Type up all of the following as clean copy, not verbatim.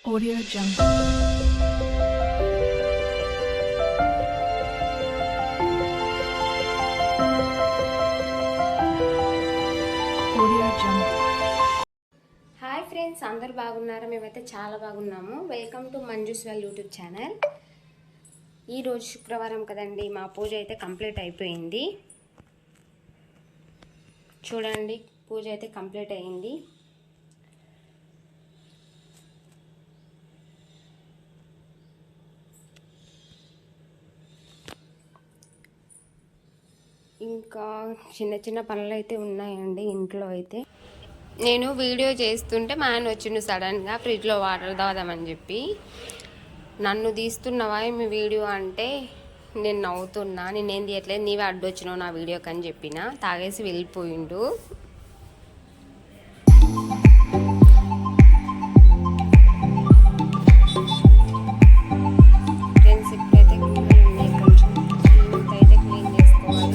Audio Jungle. Hi friends, అందరు బాగున్నారా? మేమైతే చాలా బాగున్నాము. Welcome to Manju's well YouTube channel. ఈరోజు శుక్రవారం కదండి, మా పూజ అయితే కంప్లీట్ అయిపోయింది. చూడండి, పూజ అయితే కంప్లీట్ అయింది. ఇంకా చిన్న చిన్న పనులు అయితే ఉన్నాయండి ఇంట్లో. అయితే నేను వీడియో చేస్తుంటే మా ఆయన వచ్చిండు సడన్గా, ఫ్రిడ్జ్లో వాటర్ తాగుదామని చెప్పి. నన్ను తీస్తున్నావా మీ వీడియో అంటే నేను నవ్వుతున్నా, నేనేం తీయట్లేదు, నీవే అడ్డొచ్చినావు నా వీడియోకి అని చెప్పిన. తాగేసి వెళ్ళిపోయిండు. ఫ్రెండ్స్, ఇప్పుడైతే కొంచెం అయితే క్లీన్ చేసుకోవాలి.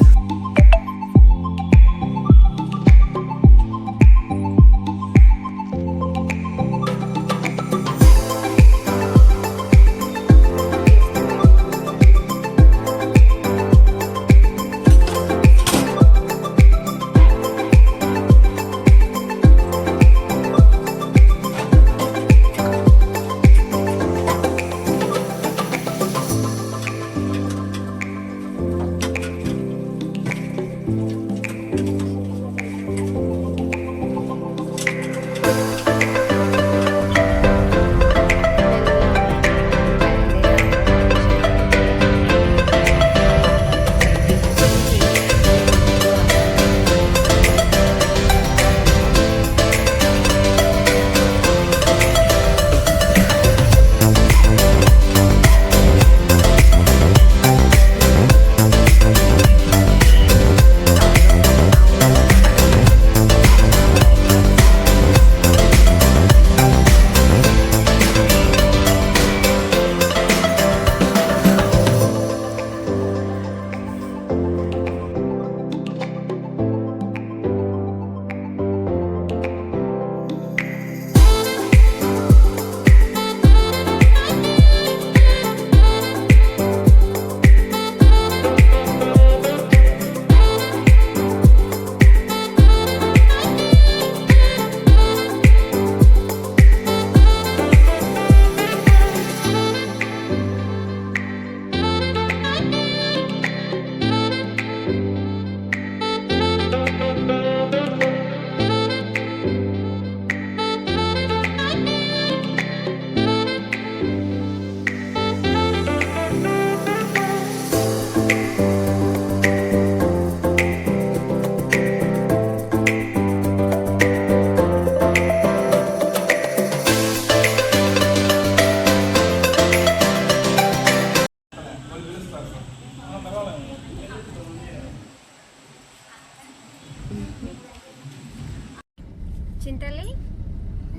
చింతలి,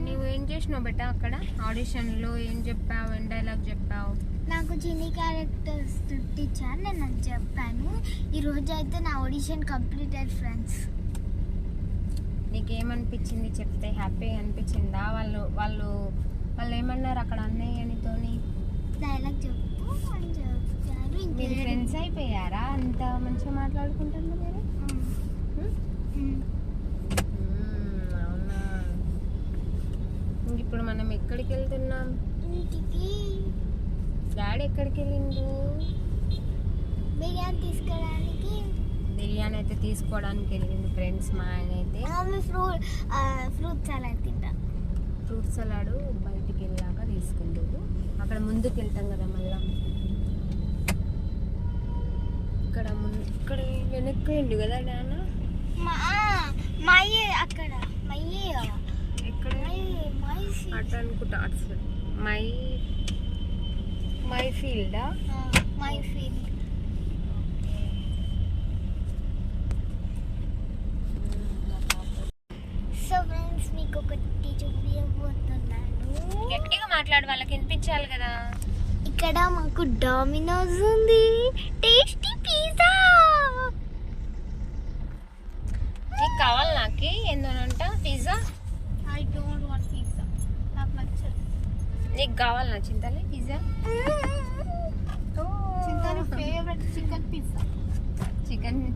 నువ్వేం చేసినావు బెట్ట అక్కడ ఆడిషన్లో? ఏం చెప్పావు? ఏం డైలాగ్ చెప్పావు? నాకు చిన్ని క్యారెక్టర్స్ ఇచ్చాను, నేను అది చెప్పాను. ఈరోజు అయితే నా ఆడిషన్ కంప్లీట్ అయ్యింది ఫ్రెండ్స్. నీకేమనిపించింది చెప్తే? హ్యాపీగా అనిపించిందా? వాళ్ళు ఏమన్నారు అక్కడ అన్నయ్యనితోని? డైలాగ్ చెప్పు అని చెప్తారు. మీరు ఫ్రెండ్స్ అయిపోయారా? అంత మంచిగా మాట్లాడుకుంటున్నారు మీరు? అవునా? ఇప్పుడు మనం ఎక్కడికి వెళ్తున్నాం? ఇంటికి. డాడీ ఎక్కడికి వెళ్ళిండు? బిర్యానీ తీసుకోవడానికి. బిర్యానీ అయితే తీసుకోవడానికి వెళ్ళింది ఫ్రెండ్స్. మా ఆయన అయితే ఫ్రూట్ సలాడ్ తింటా. ఫ్రూట్ సలాడ్ బయటికి వెళ్ళాక తీసుకుంటాడు. అక్కడ ముందుకు వెళ్తాం కదా మళ్ళా. ఇక్కడ వెనక్కి ఉండు కదా నాన్న. అక్కడ ఎక్కడ అటు అనుకుంటా. మై ఫీల్డా? My field. సో ఫ్రెండ్స్, మీకు ఒకటి చూపించబోతున్నాను. గట్టిగా మాట్లాడు, వాళ్ళకి వినిపించాలి కదా. ఇక్కడ మాకు డామినోస్ ఉంది, టేస్టీ పిజ్జా. నీకు కావాలి? నాకి ఏందోనంట pizza. I don't want pizza, నాకు నచ్చదు. నీకు కావాలన్నా చింతలే పిజ్జా? చింతని ఫేవరెట్ చికెన్ పిజ్జా.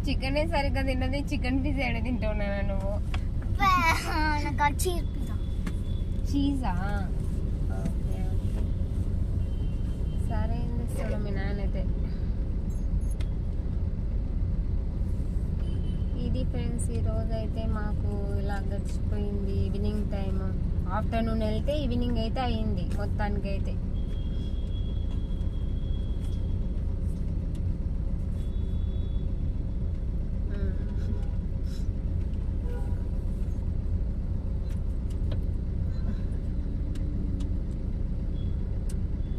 చికెనే సరిగ్గా తిన్నది, చికెన్ పిజ్జా ఎడ తింటున్నాను నువ్వు? నాకు చీజ్ పిజ్జా. చీజా? ఓకే ఓకే, సరే ఏం తెస్తాడు మీ నాన్న అయితే. ఇది ఫ్రెండ్స్, ఈరోజు అయితే మాకు ఇలా గడిచిపోయింది. ఈవినింగ్ టైం, ఆఫ్టర్నూన్ వెళ్తే ఈవినింగ్ అయితే అయ్యింది మొత్తానికి అయితే.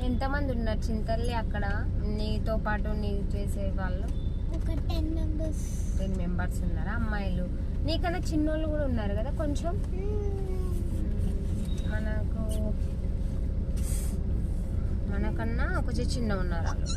ఎంతమంది ఉన్నారు చింతల్లి అక్కడ నీతో పాటు నీకు చేసే వాళ్ళు? ఒక 10 members. 10 members ఉన్నారా అమ్మాయిలు? నీకన్నా చిన్నోళ్ళు కూడా ఉన్నారు కదా కొంచెం. మనకన్నా కొంచెం చిన్న ఉన్నారు వాళ్ళు.